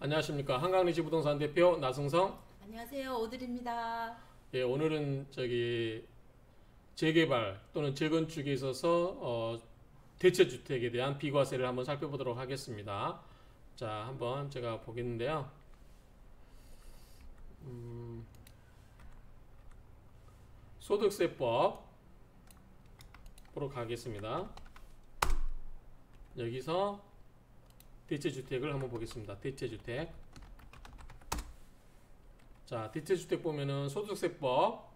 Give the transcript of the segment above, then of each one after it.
안녕하십니까. 한강리지 부동산 대표 나승성. 안녕하세요. 오드리입니다. 예, 오늘은 재개발 또는 재건축에 있어서 대체주택에 대한 비과세를 한번 살펴보도록 하겠습니다. 자, 한번 제가 보겠는데요. 소득세법으로 가겠습니다. 여기서 대체주택을 한번 보겠습니다. 대체주택. 자, 대체주택 보면은 소득세법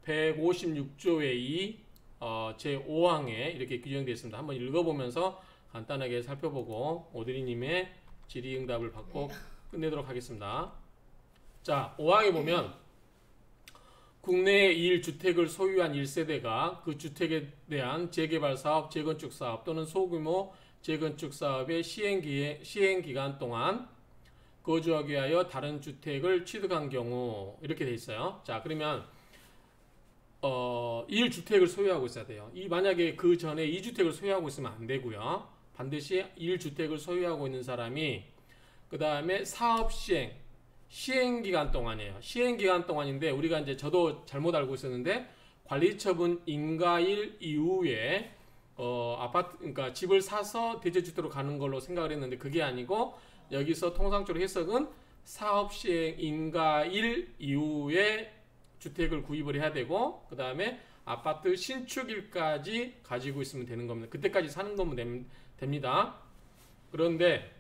156조의 2 제5항에 이렇게 규정되어 있습니다. 한번 읽어보면서 간단하게 살펴보고 오드리님의 질의응답을 받고 끝내도록 하겠습니다. 자, 5항에 보면 국내에 1주택을 소유한 1세대가 그 주택에 대한 재개발 사업, 재건축 사업 또는 소규모 재건축 사업의 시행기간 동안 거주하기 위하여 다른 주택을 취득한 경우 이렇게 돼 있어요. 자, 그러면 1주택을 소유하고 있어야 돼요. 만약에 그 전에 2주택을 소유하고 있으면 안 되고요. 반드시 1주택을 소유하고 있는 사람이 그 다음에 사업 시행기간 동안이에요. 시행기간 동안인데 우리가 이제 저도 잘못 알고 있었는데 관리처분 인가일 이후에 그러니까 집을 사서 대체주택으로 가는 걸로 생각을 했는데 그게 아니고 여기서 통상적으로 해석은 사업시행 인가일 이후에 주택을 구입을 해야 되고 그 다음에 아파트 신축일까지 가지고 있으면 되는 겁니다. 그때까지 사는 거면 됩니다. 그런데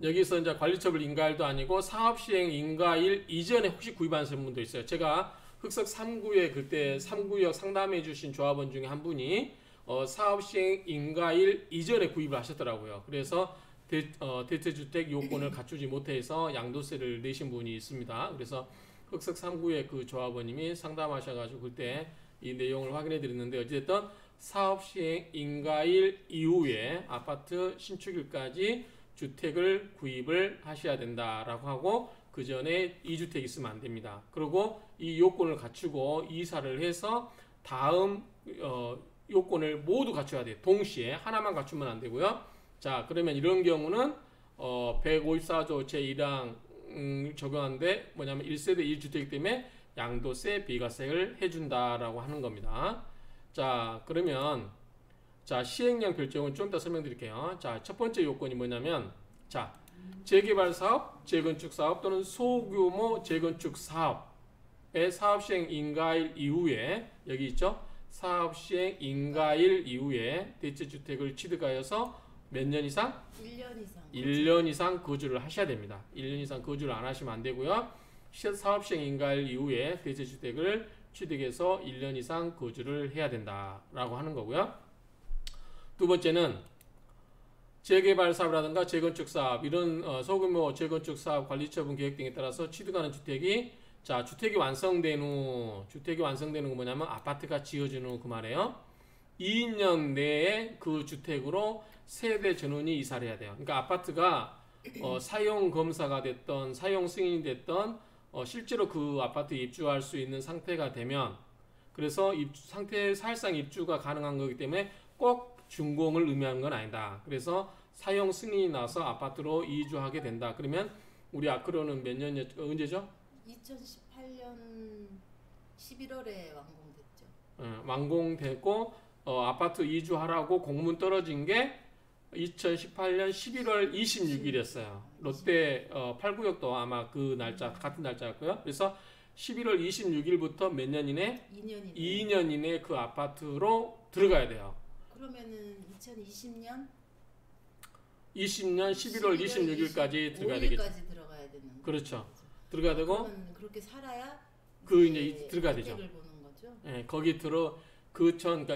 여기서 이제 관리처분 인가일도 아니고 사업시행 인가일 이전에 혹시 구입하신 분도 있어요. 제가 흑석 3구에 그때 3구역 상담해 주신 조합원 중에 한 분이 사업시행 인가일 이전에 구입을 하셨더라고요. 그래서 대체주택 요건을 갖추지 못해서 양도세를 내신 분이 있습니다. 그래서 흑석 3구의 그 조합원님이 상담하셔가지고 그때 이 내용을 확인해 드렸는데 어찌됐든 사업시행 인가일 이후에 아파트 신축일까지 주택을 구입을 하셔야 된다라고 하고 그 전에 2주택 있으면 안 됩니다. 그리고 이 요건을 갖추고 이사를 해서 다음 요건을 모두 갖춰야 돼요. 동시에 하나만 갖추면 안 되고요. 자, 그러면 이런 경우는 154조 제1항 적용하는데 뭐냐면 1세대 1주택이기 때문에 양도세 비과세를 해준다라고 하는 겁니다. 자, 그러면 자, 시행령 결정은 좀 더 설명드릴게요. 자, 첫 번째 요건이 뭐냐면 자, 재개발 사업, 재건축 사업 또는 소규모 재건축 사업의 사업시행 인가일 이후에 여기 있죠? 사업시행 인가일 이후에 대체주택을 취득하여서 몇 년 이상? 1년 이상. 1년 이상 거주를 하셔야 됩니다. 1년 이상 거주를 안 하시면 안 되고요. 사업시행 인가일 이후에 대체주택을 취득해서 1년 이상 거주를 해야 된다라고 하는 거고요. 두 번째는 재개발 사업이라든가 재건축 사업 이런 소규모 재건축 사업 관리처분 계획 등에 따라서 취득하는 주택이 자, 주택이 완성된 후 거 뭐냐면 아파트가 지어진 후 그 말이에요. 2년 내에 그 주택으로 세대 전원이 이사를 해야 돼요. 그러니까 아파트가 사용 검사가 됐던 사용 승인이 됐던 실제로 그 아파트에 입주할 수 있는 상태가 되면 그래서 사실상 입주가 가능한 거기 때문에 꼭 준공을 의미하는 건 아니다. 그래서 사용 승인이 나서 아파트로 이주하게 된다. 그러면 우리 아크로는 몇 년이었죠? 언제죠? 2018년 11월에 완공됐죠. 완공됐고 아파트 이주하라고 공문 떨어진 게 2018년 11월 26일이었어요. 롯데 8구역도 아마 그 날짜 같은 날짜였고요. 그래서 11월 26일부터 몇 년 이내? 2년 이내 그 아파트로 들어가야 돼요. 그러면은 2020년 11월 26일까지 들어가야 되겠죠. 5일까지 들어가야 되는. 그렇죠. 들어가야 되고 그러면 그렇게 살아야 이제 들어가야 되죠. 주택을 보는 거죠. 예, 거기 그러니까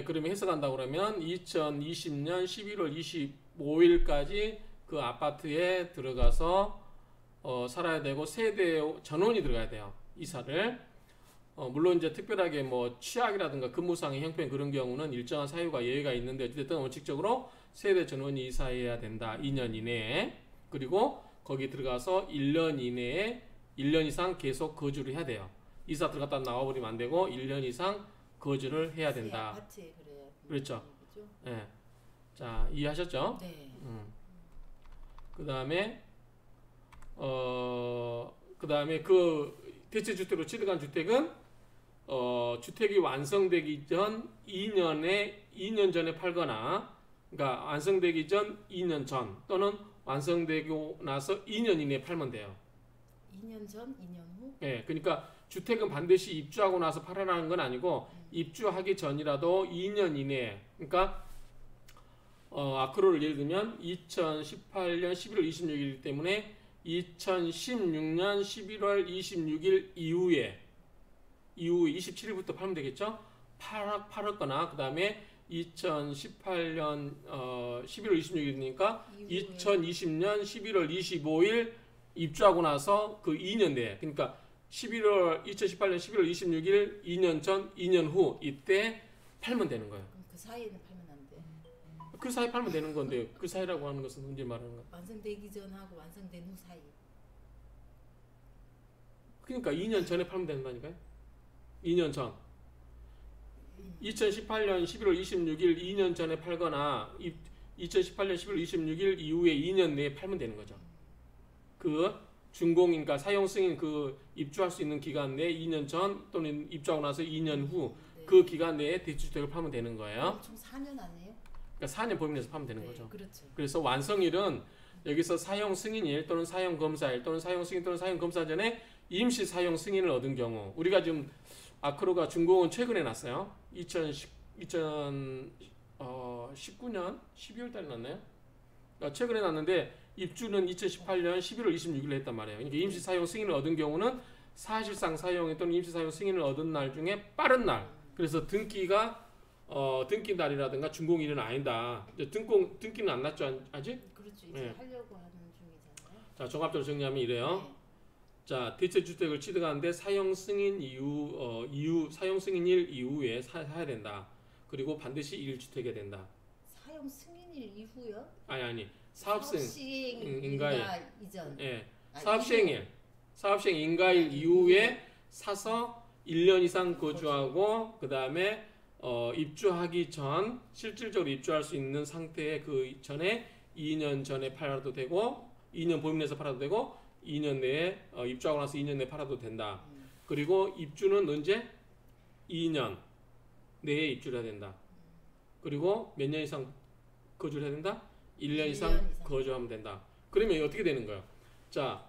그러면 해석한다고 그러면 2020년 11월 25일까지 그 아파트에 들어가서 살아야 되고 세대 전원이 들어가야 돼요. 이사를. 물론 이제 특별하게 뭐 취약이라든가 근무상의 형편 그런 경우는 일정한 사유가 예외가 있는데 어쨌든 원칙적으로 세대 전원이 이사해야 된다. 2년 이내에. 그리고 거기 들어가서 1년 이내에 1년 이상 계속 거주를 해야 돼요. 이사 들어갔다 나와버리면 안 되고 1년 이상 거주를 해야 된다. 아파트에 그래야 그렇죠. 거죠? 예. 자, 이해하셨죠? 네. 그다음에 그다음에 그 대체주택으로 취득한 주택은 주택이 완성되기 전 2년 전에 팔거나, 그러니까 완성되기 전 2년 전 또는 완성되고 나서 2년 이내에 팔면 돼요. 2년 전, 2년 후? 예, 그러니까 주택은 반드시 입주하고 나서 팔아라는 건 아니고 입주하기 전이라도 2년 이내에, 그러니까 아크로를 예를 들면 2018년 11월 26일 때문에 2016년 11월 26일 이후에 27일부터 팔면 되겠죠? 팔았거나 그 다음에 2018년 11월 26일이니까 2020년 11월 25일 입주하고 나서 그 2년 내에, 그러니까 2018년 11월 26일 2년 전, 2년 후 이때 팔면 되는 거예요. 그럼 그 사이에는 팔면 안 돼. 그 사이 팔면 되는 건데 그 사이라고 하는 것은 언제 말하는 거야? 완성되기 전하고 완성된 후 사이. 그러니까 2년 전에 팔면 된다니까요. 2년 전. 2018년 11월 26일 2년 전에 팔거나 2018년 11월 26일 이후에 2년 내에 팔면 되는 거죠. 그 준공인가 사용 승인 그 입주할 수 있는 기간 내에 2년 전 또는 입주하고 나서 2년 후 그 기간 내에 대주택을 팔면 되는 거예요. 총 4년 안에요? 그러니까 4년 범위 내에서 팔면 되는 거죠. 그렇죠. 그래서 완성일은 여기서 사용 승인일 또는 사용 검사일 또는 사용 승인 또는 사용 검사 전에 임시 사용 승인을 얻은 경우, 우리가 지금 아크로가 준공은 최근에 났어요. 2019년 12월 달에 났나요? 최근에 났는데 입주는 2018년 11월 26일에 했단 말이에요. 그러니까 임시 사용 승인을 얻은 경우는 사실상 사용 또는 임시 사용 승인을 얻은 날 중에 빠른 날. 그래서 등기가 등기 날이라든가 준공일은 아니다. 등기는 안 났죠 아직? 그렇죠. 이제 네. 하려고 하는 중이잖아요. 자, 종합적으로 정리하면 이래요. 네. 자, 대체주택을 취득하는데 사용 승인 이후 사용 승인일 이후에 사야 된다. 그리고 반드시 1주택이 된다. 사용 승인일 이후요? 아니 사업 시행 인가일 이전. 예. 아니, 사업 시행 인가일 이후에 사서 1년 이상 거주하고 그다음에 입주하기 전 실질적으로 입주할 수 있는 상태에 그 전에 2년 전에 팔아도 되고 2년 범위 내에서 팔아도 되고 2년 내에 입주하고 나서 2년 내에 팔아도 된다. 그리고 입주는 언제? 2년 내에 입주를 해야 된다. 그리고 몇 년 이상 거주를 해야 된다? 1년 이상 거주하면 된다. 그러면 어떻게 되는 거예요? 자,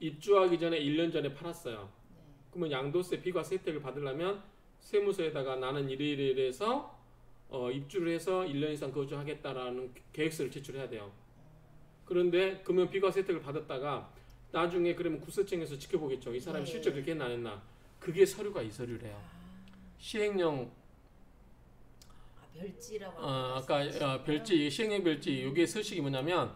입주하기 전에 1년 전에 팔았어요. 그러면 양도세 비과세 혜택을 받으려면 세무서에다가 나는 이래서 입주를 해서 1년 이상 거주하겠다라는 계획서를 제출해야 돼요. 그런데 그러면 비과세 혜택을 받았다가 나중에 그러면 구세청에서 지켜보겠죠. 이 사람이 실제 그렇게 했나 안 했나. 그게 서류가 이 서류래요. 시행령 별지라고 아까 별지 시행령 별지 요게 서식이 뭐냐면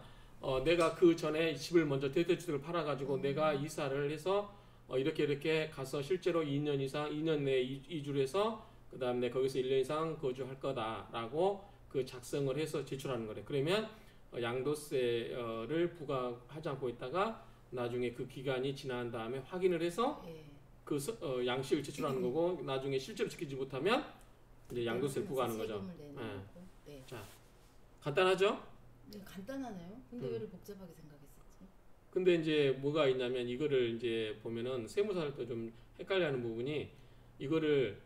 내가 그 전에 집을 먼저 대대주택을 팔아가지고 내가 이사를 해서 이렇게 가서 실제로 2년 이상 2년 내에 이주를 해서 그 다음에 거기서 1년 이상 거주할 거다라고 그 작성을 해서 제출하는 거래. 그러면 양도세를 부과하지 않고 있다가 나중에 그 기간이 지난 다음에 확인을 해서 그 양식을 제출하는 거고 나중에 실제로 지키지 못하면 이제 양도세를 부과하는 거죠. 네. 자, 간단하죠? 네, 간단하네요. 근데 왜 복잡하게 생각했었지? 근데 이제 뭐가 있냐면 이거를 이제 보면은 세무사를 또 좀 헷갈려하는 부분이 이거를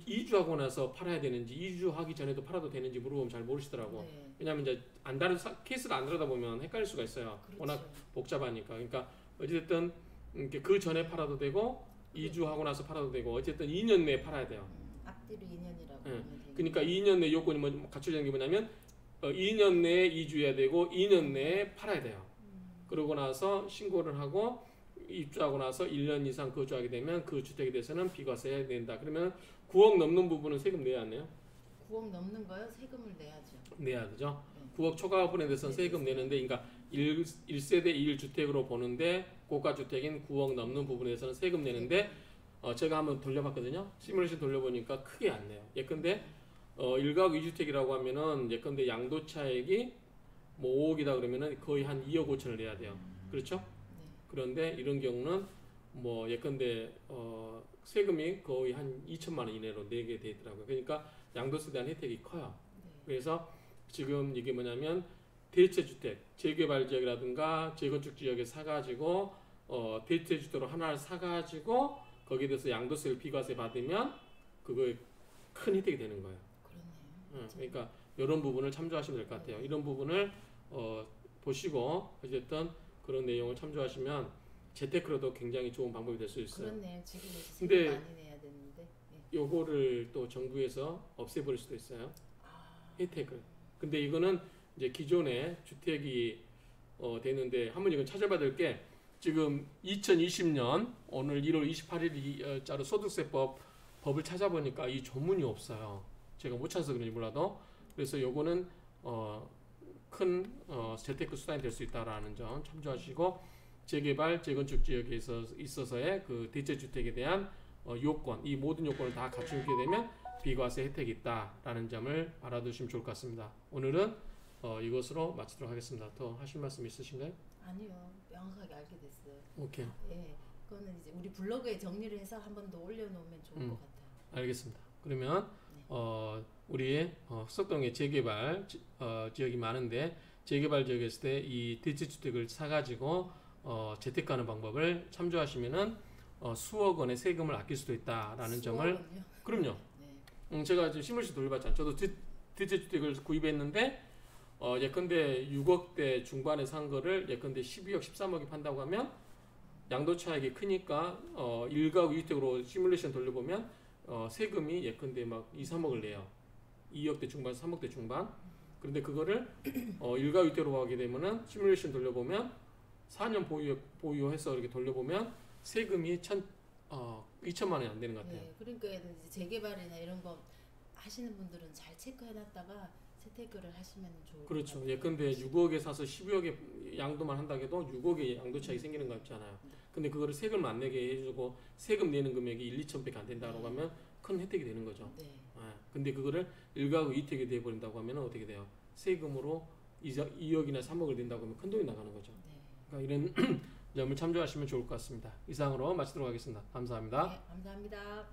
이주하고 나서 팔아야 되는지 이주하기 전에도 팔아도 되는지 물어보면 잘 모르시더라고. 네. 왜냐면 이제 케이스를 안 다루다 보면 헷갈릴 수가 있어요. 그렇죠. 워낙 복잡하니까. 그러니까 어쨌든 그 전에 팔아도 되고 이주하고 나서 팔아도 되고 어쨌든 2년 내에 팔아야 돼요. 앞뒤로 2년이라고. 네. 그러니까 2년 내 요건이 갖춰지는 게 뭐냐면 2년 내에 이주해야 되고 2년 내에 팔아야 돼요. 그러고 나서 신고를 하고 입주하고 나서 1년 이상 거주하게 되면 그 주택에 대해서는 비과세 낸다. 그러면 9억 넘는 부분은 세금 내야 안 내요? 9억 넘는 거요? 세금을 내야죠. 내야 되죠. 9억 초과 부분에 대해서는 세금 내는데, 그러니까 1세대 1주택으로 보는데 고가주택인 9억 넘는 부분에 대해서는 세금 내는데 제가 한번 돌려봤거든요. 시뮬레이션 돌려보니까 크게 안 내요. 예컨대 1가구 2주택이라고 하면은 예컨대 양도차액이 뭐 5억이다 그러면은 거의 한 2억 5천을 내야 돼요. 그렇죠? 그런데 이런 경우는 뭐 예컨대 세금이 거의 한 2천만 원 이내로 내게 돼 있더라고요. 그러니까 양도세에 대한 혜택이 커요. 그래서 지금 이게 뭐냐면 대체주택, 재개발 지역이라든가 재건축 지역에 사가지고 대체주택으로 하나를 사가지고 거기에 대해서 양도세를 비과세 받으면 그거 큰 혜택이 되는 거예요. 그렇네요. 그러니까 이런 부분을 참조하시면 될 것 같아요. 이런 부분을 보시고 어쨌든 그런 내용을 참조하시면 재테크로도 굉장히 좋은 방법이 될 수 있어요. 그렇네요. 지금 근데 세금 많이 내야 되는데. 네. 요거를 또 정부에서 없애버릴 수도 있어요. 아, 혜택을. 근데 이거는 이제 기존에 주택이 되는데 한번 이건 찾아봐야 될 게 지금 2020년 오늘 1월 28일자로 소득세법 법을 찾아보니까 이 조문이 없어요. 제가 못 찾아서 그런지 몰라도. 그래서 요거는 큰 재테크 수단이 될 수 있다라는 점 참조하시고 재개발, 재건축 지역에 있어서의 그 대체주택에 대한 요건, 이 모든 요건을 다 갖추게 되면 비과세 혜택이 있다라는 점을 알아두시면 좋을 것 같습니다. 오늘은 이것으로 마치도록 하겠습니다. 더 하실 말씀 있으신가요? 아니요. 명확하게 알게 됐어요. 오케이. 예. 그거는 이제 우리 블로그에 정리를 해서 한 번 더 올려놓으면 좋을 것 같아요. 알겠습니다. 그러면 네. 우리 석동에 재개발 지역이 많은데 재개발 지역에 있을 때 이 대체주택을 사가지고 재테크하는 방법을 참조하시면은 수억 원의 세금을 아낄 수도 있다라는 점을 수억은요? 그럼요. 네. 제가 지금 신문시 돌려봤잖아요. 저도 대체주택을 구입했는데 예컨대 6억대 중반에 산 거를 예컨대 12억, 13억에 판다고 하면 양도 차익이 크니까 1가구 2주택으로 시뮬레이션 돌려보면 세금이 예컨대 막 2, 3억을 내요. 2억대 중반, 3억대 중반. 그런데 그거를 1가구 2주택으로 하게 되면은 시뮬레이션 돌려보면 4년 보유해서 이렇게 돌려보면 세금이 2천만 원이 안 되는 것 같아요. 네. 그러니까 이제 재개발이나 이런 거 하시는 분들은 잘 체크해놨다가 재테크를 하시면 좋을 그렇죠. 것 같아요. 예컨대 6억에 사서 12억에 양도만 한다 해도 6억의 양도 차익이 생기는 거 같잖아요. 근데 그거를 세금을 안 내게 해주고 세금 내는 금액이 1, 2천밖에 안 된다고 하면 큰 혜택이 되는 거죠. 네. 근데 그거를 1가구 2주택이 돼버린다고 하면 어떻게 돼요? 세금으로 2억이나 3억을 낸다고 하면 큰 돈이 나가는 거죠. 네. 그러니까 이런 점을 참조하시면 좋을 것 같습니다. 이상으로 마치도록 하겠습니다. 감사합니다. 네. 감사합니다.